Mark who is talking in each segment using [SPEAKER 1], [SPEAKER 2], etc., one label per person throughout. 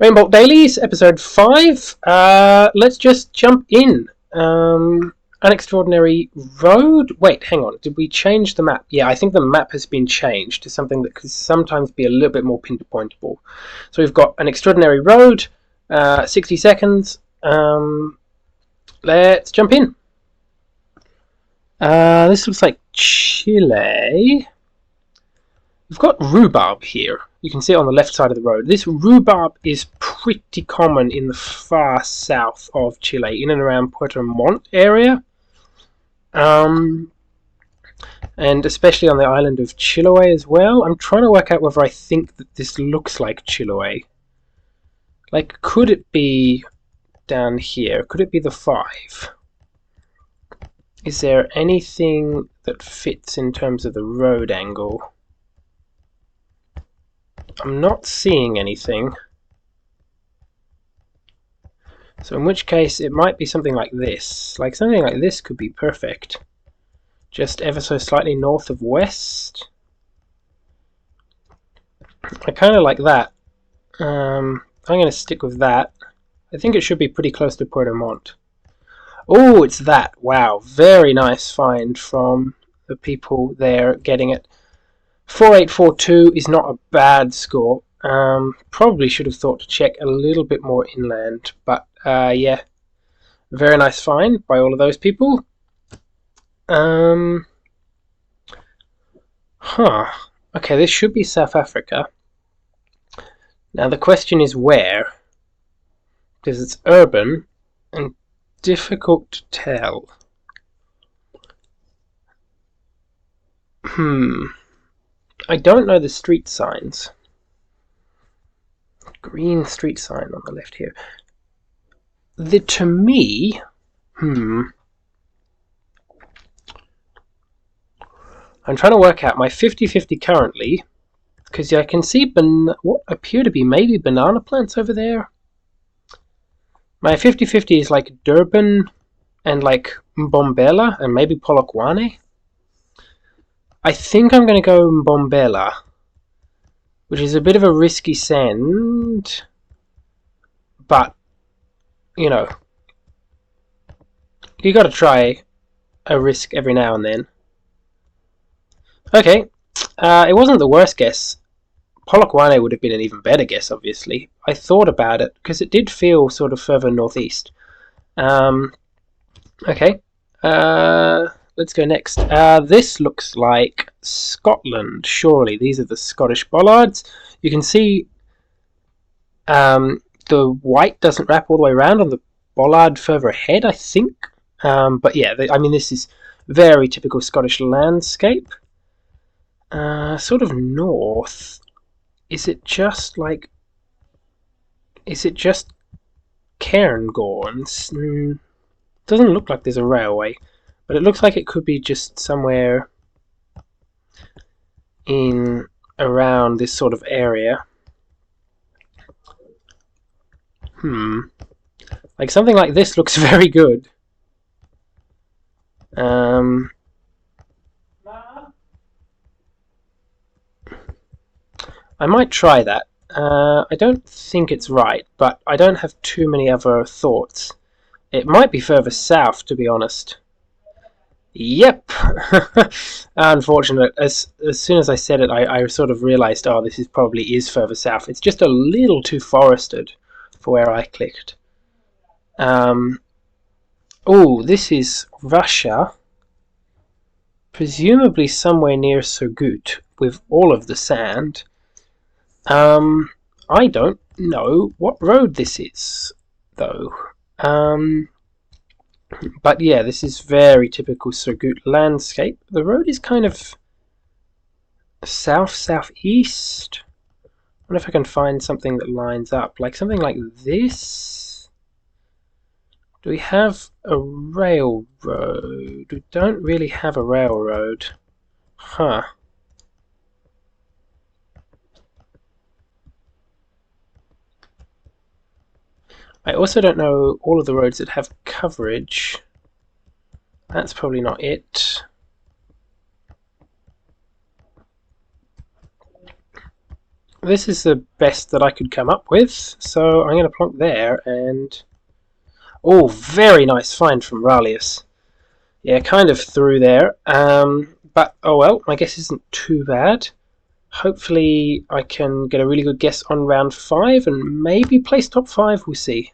[SPEAKER 1] Rainbolt Dailies, episode 5. Let's just jump in. An extraordinary road. Wait, hang on. Did we change the map? Yeah, I think the map has been changed to something that could sometimes be a little bit more pinpointable. So we've got an extraordinary road, 60 seconds. Let's jump in. This looks like Chile. We've got rhubarb here. You can see it on the left side of the road. This rhubarb is pretty common in the far south of Chile, in and around Puerto Montt area. And especially on the island of Chiloé as well. I'm trying to work out whether I think that this looks like Chiloé. Like, could it be down here? Could it be the 5? Is there anything that fits in terms of the road angle? I'm not seeing anything. So in which case it might be something like this. Like something like this could be perfect. Just ever so slightly north of west. I kind of like that. I'm going to stick with that. I think it should be pretty close to Puerto Montt. Oh, it's that. Wow, very nice find from the people there getting it. 4842 is not a bad score. Probably should have thought to check a little bit more inland, but yeah, very nice find by all of those people. Okay, this should be South Africa. Now the question is where, because it's urban and difficult to tell. I don't know the street signs. Green street sign on the left here. To me, I'm trying to work out my 50-50 currently, because I can see what appear to be maybe banana plants over there. My 50-50 is like Durban and like Mbombela and maybe Polokwane. I think I'm going to go Mbombela, which is a bit of a risky send, but, you know, you got to try a risk every now and then. Okay, it wasn't the worst guess. Polokwane would have been an even better guess, obviously. I thought about it, because it did feel sort of further northeast. Okay, let's go next. This looks like Scotland, surely. These are the Scottish bollards. You can see the white doesn't wrap all the way around on the bollard further ahead, I think. But yeah, I mean, this is very typical Scottish landscape. Sort of north. Is it just Cairngorms? Doesn't look like there's a railway, but it looks like it could be just somewhere in around this sort of area. Like something like this looks very good. I might try that. I don't think it's right, but I don't have too many other thoughts. It might be further south, to be honest. Yep! Unfortunate. As soon as I said it, I sort of realised, oh, this probably is further south. It's just a little too forested for where I clicked. Oh, this is Russia. Presumably somewhere near Surgut, with all of the sand. I don't know what road this is, though. But yeah, this is very typical Surgut landscape. The road is kind of south-southeast. I wonder if I can find something that lines up, like something like this. Do we have a railroad? We don't really have a railroad. Huh. I also don't know all of the roads that have coverage. That's probably not it. this is the best that I could come up with, so I'm going to plonk there, and... Oh, very nice find from Ralius. Yeah, kind of through there, but oh well, my guess isn't too bad. Hopefully I can get a really good guess on round 5 and maybe place top 5, we'll see.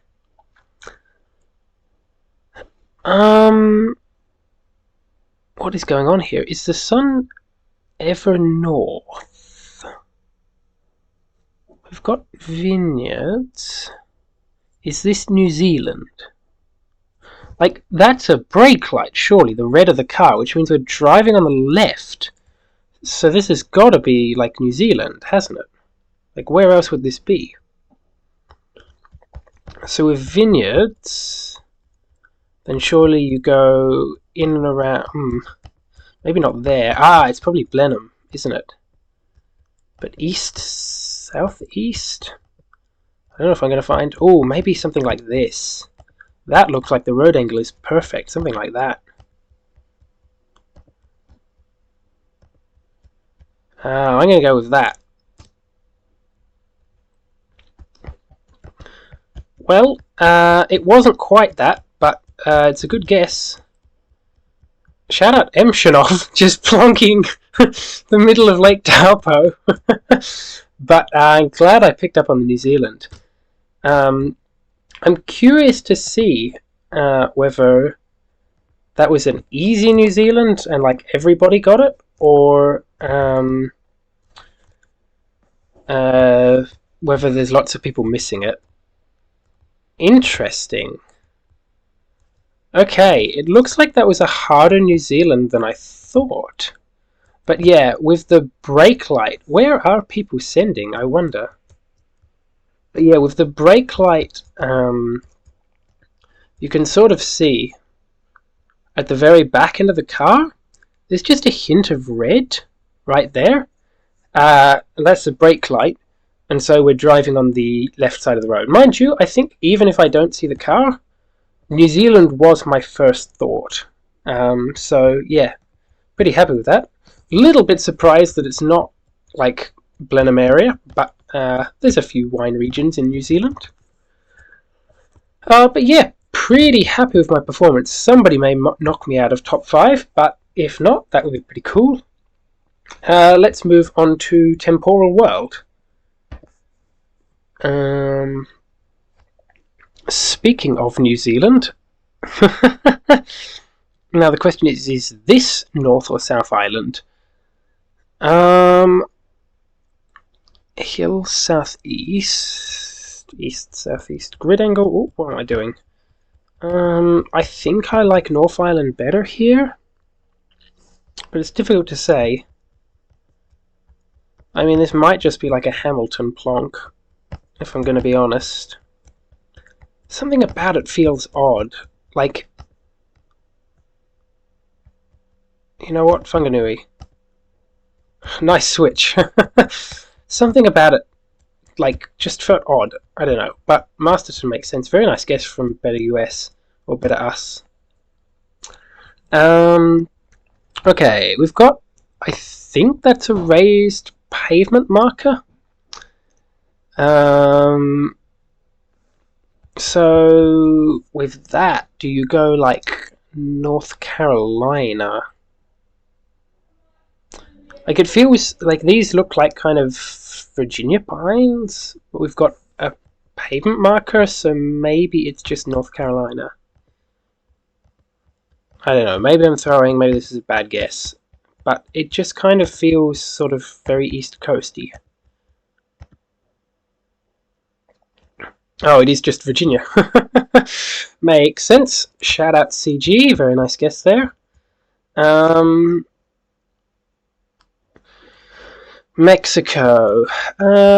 [SPEAKER 1] What is going on here? Is the sun ever north? We've got vineyards. Is this New Zealand? Like, that's a brake light, surely, the red of the car, which means we're driving on the left. So this has got to be, like, New Zealand, hasn't it? Like, where else would this be? So with vineyards, then surely you go in and around... maybe not there. Ah, it's probably Blenheim, isn't it? But east, southeast? I don't know if I'm going to find... Oh, maybe something like this. That looks like the road angle is perfect, something like that. I'm going to go with that. Well, it wasn't quite that, but it's a good guess. Shout out Emshanov, just plonking the middle of Lake Taupo. But I'm glad I picked up on the New Zealand. I'm curious to see whether that was an easy New Zealand and like everybody got it, or whether there's lots of people missing it. Interesting. Okay, it looks like that was a harder New Zealand than I thought. But yeah, with the brake light, where are people sending, I wonder? But yeah, with the brake light, you can sort of see at the very back end of the car, there's just a hint of red right there. And that's the brake light, and so we're driving on the left side of the road. Mind you, I think even if I don't see the car, New Zealand was my first thought. So yeah, pretty happy with that. Little bit surprised that it's not like Blenheim area, but there's a few wine regions in New Zealand. But yeah, pretty happy with my performance. Somebody may knock me out of top 5, but if not, that would be pretty cool. Let's move on to Temporal World. Speaking of New Zealand, now the question is this North or South Island? Hill, southeast, east, southeast, grid angle. Oh, what am I doing? I think I like North Island better here, but it's difficult to say. I mean, this might just be like a Hamilton plonk, if I'm going to be honest. Something about it feels odd. Like, you know what, Whanganui. Nice switch. Something about it, like, just felt odd. I don't know. But Masterton makes sense. Very nice guess from Better US, or Better Us. Okay, we've got, I think that's a raised pavement marker. So with that, do you go like North Carolina? Like, it feels like these look like kind of Virginia pines, but we've got a pavement marker, so maybe it's just North Carolina. I don't know, maybe I'm throwing, maybe this is a bad guess, but it just kind of feels sort of very East Coasty. Oh, it is just Virginia. Makes sense. Shout out CG, very nice guess there. Mexico,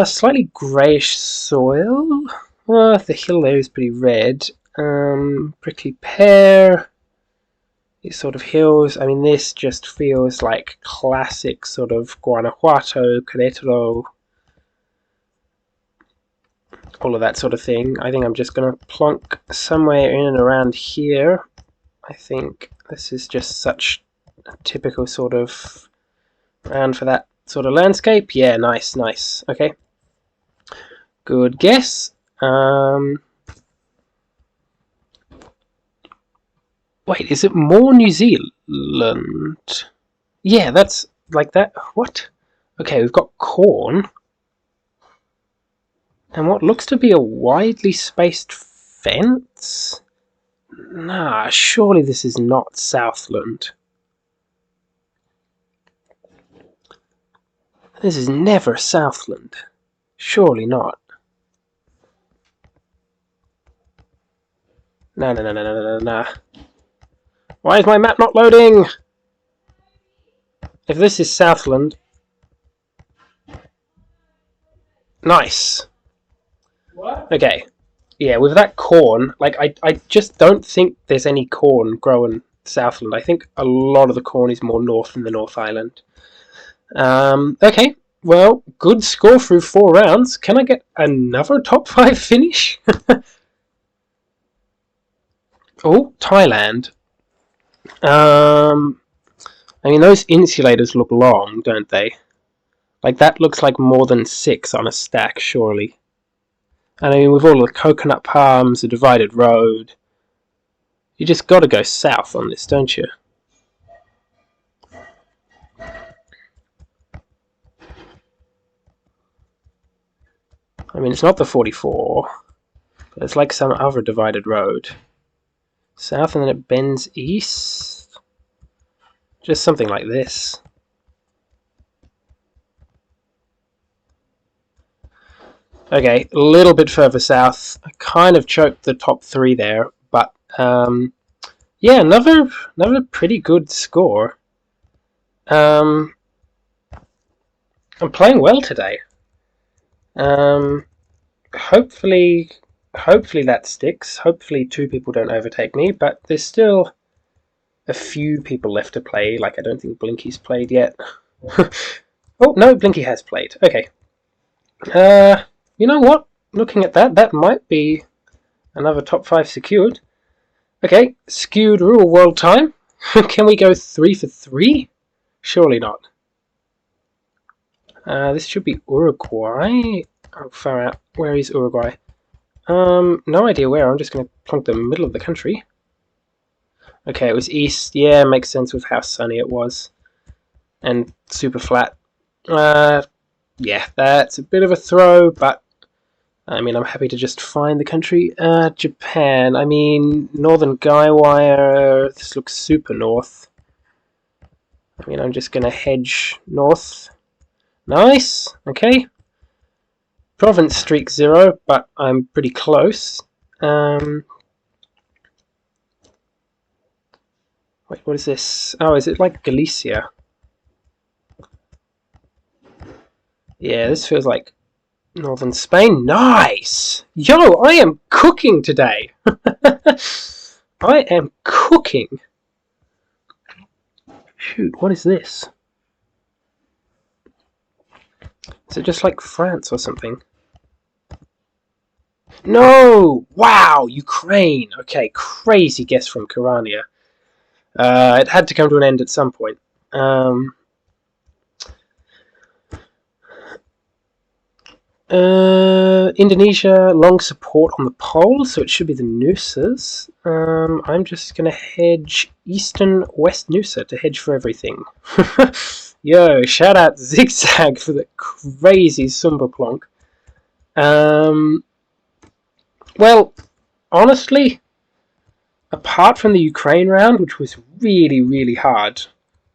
[SPEAKER 1] slightly greyish soil. The hill there is pretty red. Prickly pear. These sort of hills. I mean, this just feels like classic sort of Guanajuato, Querétaro, all of that sort of thing. I think I'm just going to plonk somewhere in and around here. I think this is just such a typical sort of round for that sort of landscape. Yeah, nice, nice. Okay. Good guess. Wait, is it more New Zealand? Yeah, that's like that. What? Okay, we've got corn. And what looks to be a widely spaced fence? Nah, surely this is not Southland. This is never Southland. Surely not. No. Why is my map not loading? If this is Southland... Nice.
[SPEAKER 2] What?
[SPEAKER 1] Okay. Yeah, with that corn, like, I just don't think there's any corn growing Southland. I think a lot of the corn is more north in the North Island. Okay. Well, good score through 4 rounds. Can I get another top 5 finish? Oh, Thailand. I mean, those insulators look long, don't they? Like, that looks like more than 6 on a stack, surely. And I mean, with all the coconut palms, the divided road, you just gotta go south on this, don't you? I mean, it's not the 44, but it's like some other divided road. South and then it bends east? Just something like this. Okay, a little bit further south. I kind of choked the top 3 there, but yeah, another pretty good score. I'm playing well today. Hopefully that sticks. Hopefully 2 people don't overtake me, but there's still a few people left to play. Like, I don't think Blinky's played yet. Oh, no, Blinky has played. Okay. You know what? Looking at that, that might be another top 5 secured. Okay, skewed rule world time. Can we go 3 for 3? Surely not. This should be Uruguay. Oh, far out. Where is Uruguay? No idea where. I'm just going to plonk the middle of the country. Okay, it was east. Yeah, makes sense with how sunny it was. And super flat. Yeah, that's a bit of a throw, but I mean, I'm happy to just find the country. Japan. I mean, Northern Guywire. This looks super north. I mean, I'm just going to hedge north. Nice. Okay. Province streak 0, but I'm pretty close. Wait, what is this? Oh, is it like Galicia? Yeah, this feels like Northern Spain. Nice! Yo, I am cooking today! I am cooking! Shoot, what is this? Is it just like France or something? No! Wow! Ukraine! Okay, crazy guess from Karania. It had to come to an end at some point. Indonesia, long support on the pole, so it should be the Noosas. I'm just going to hedge Eastern West Noosa to hedge for everything. Yo, shout out Zigzag for the crazy Sumba plonk. Well, honestly, apart from the Ukraine round, which was really, really hard,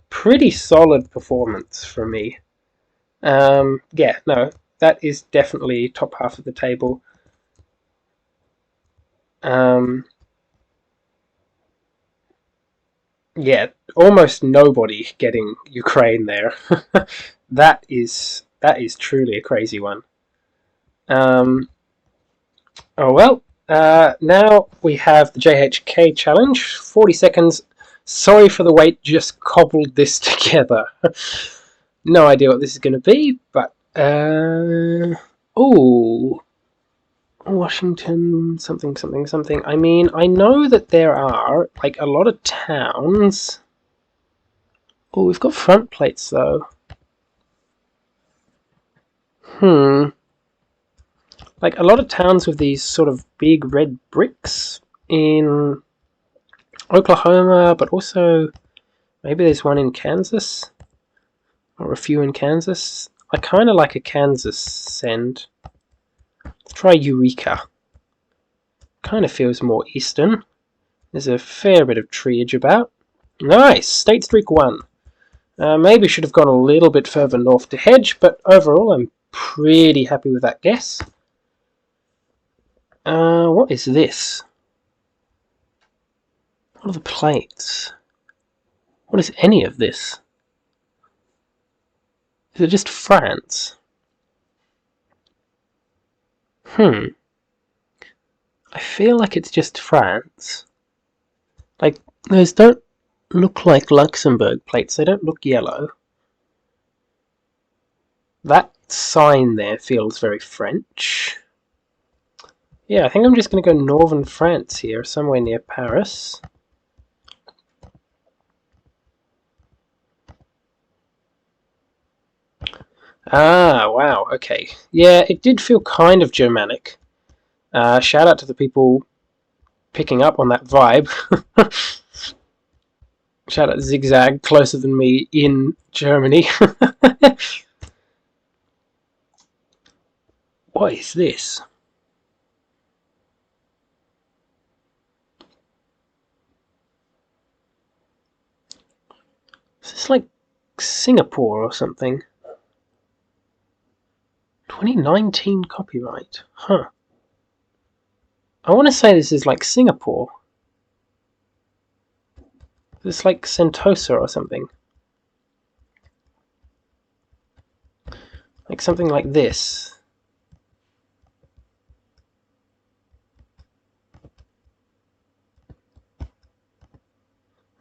[SPEAKER 1] pretty solid performance from me. Yeah, no, that is definitely top half of the table. Yeah, almost nobody getting Ukraine there. That is truly a crazy one. Oh well. Now we have the JHK challenge. 40 seconds. Sorry for the wait. Just cobbled this together. No idea what this is going to be, but oh, Washington something. I mean, I know that there are like a lot of towns. Oh, we've got front plates though. like a lot of towns with these sort of big red bricks in Oklahoma, but also maybe there's one in Kansas, or a few in Kansas. I kind of like a Kansas send. Let's try Eureka. Kind of feels more eastern. There's a fair bit of treeage about. Nice! State Streak 1. Maybe should have gone a little bit further north to hedge, but overall I'm pretty happy with that guess. What is this? What are the plates? What is any of this? Is it just France? I feel like it's just France. Like, those don't look like Luxembourg plates. They don't look yellow. That sign there feels very French. Yeah, I think I'm just going to go northern France here, somewhere near Paris. Ah, wow, okay. Yeah, it did feel kind of Germanic. Shout out to the people picking up on that vibe. Shout out Zigzag, closer than me in Germany. What is this? Is this like Singapore or something? 2019 copyright. Huh. I want to say this is like Singapore. This is like Sentosa or something. Like something like this.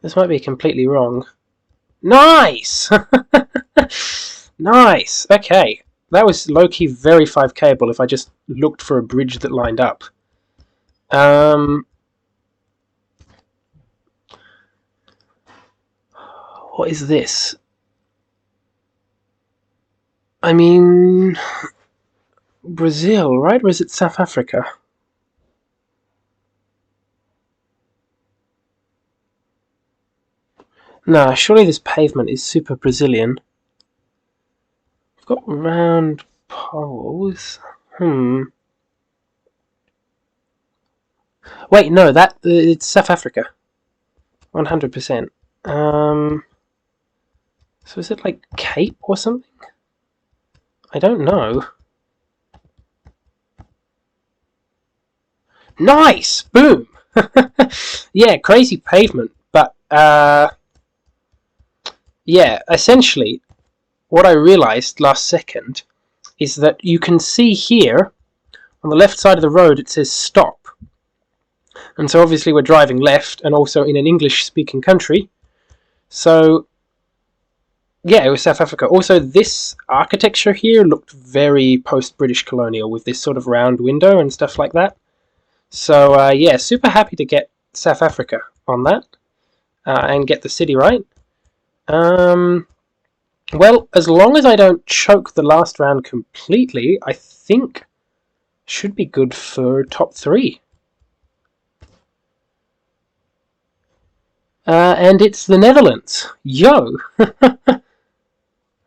[SPEAKER 1] This might be completely wrong. Nice! Nice! Okay. That was low-key very 5Kable if I just looked for a bridge that lined up. What is this? I mean... Brazil, right? Or is it South Africa? Nah, surely this pavement is super Brazilian. We've got round poles. Wait, no, it's South Africa. 100%. So is it like Cape or something? I don't know. Nice! Boom! Yeah, crazy pavement, but yeah, essentially what I realized last second is that you can see here on the left side of the road it says stop. And so obviously we're driving left and also in an English-speaking country. So yeah, it was South Africa. Also, this architecture here looked very post-British colonial with this sort of round window and stuff like that. So yeah, super happy to get South Africa on that and get the city right. Well, as long as I don't choke the last round completely, I think should be good for top 3. And it's the Netherlands. Yo!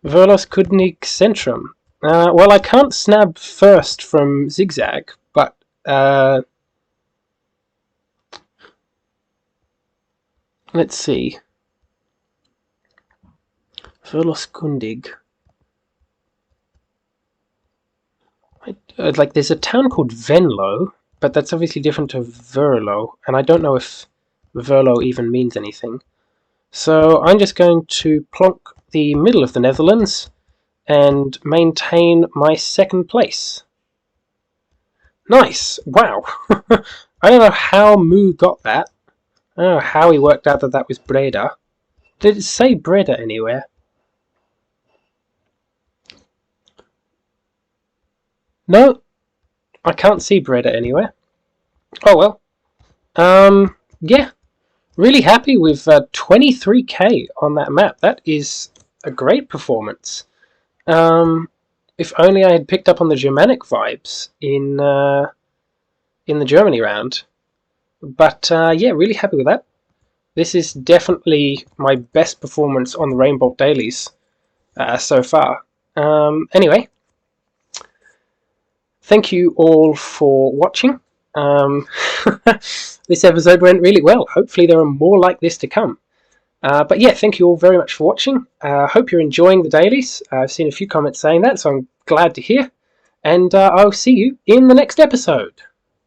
[SPEAKER 1] Verlos Kudnik Centrum. Well, I can't snab first from Zigzag, but let's see. Verlos Kundig. Like, there's a town called Venlo, but that's obviously different to Verlo, and I don't know if Verlo even means anything. So I'm just going to plonk the middle of the Netherlands and maintain my second place. Nice! Wow! I don't know how Moo got that. I don't know how he worked out that that was Breda. Did it say Breda anywhere? No, I can't see Breda anywhere. Oh well. Yeah. Really happy with 23k on that map. That is a great performance. If only I had picked up on the Germanic vibes in the Germany round. But yeah, really happy with that. This is definitely my best performance on the Rainbolt Dailies so far. Anyway, thank you all for watching. This episode went really well. Hopefully there are more like this to come. But yeah, thank you all very much for watching. Hope you're enjoying the dailies. I've seen a few comments saying that, so I'm glad to hear. And I'll see you in the next episode.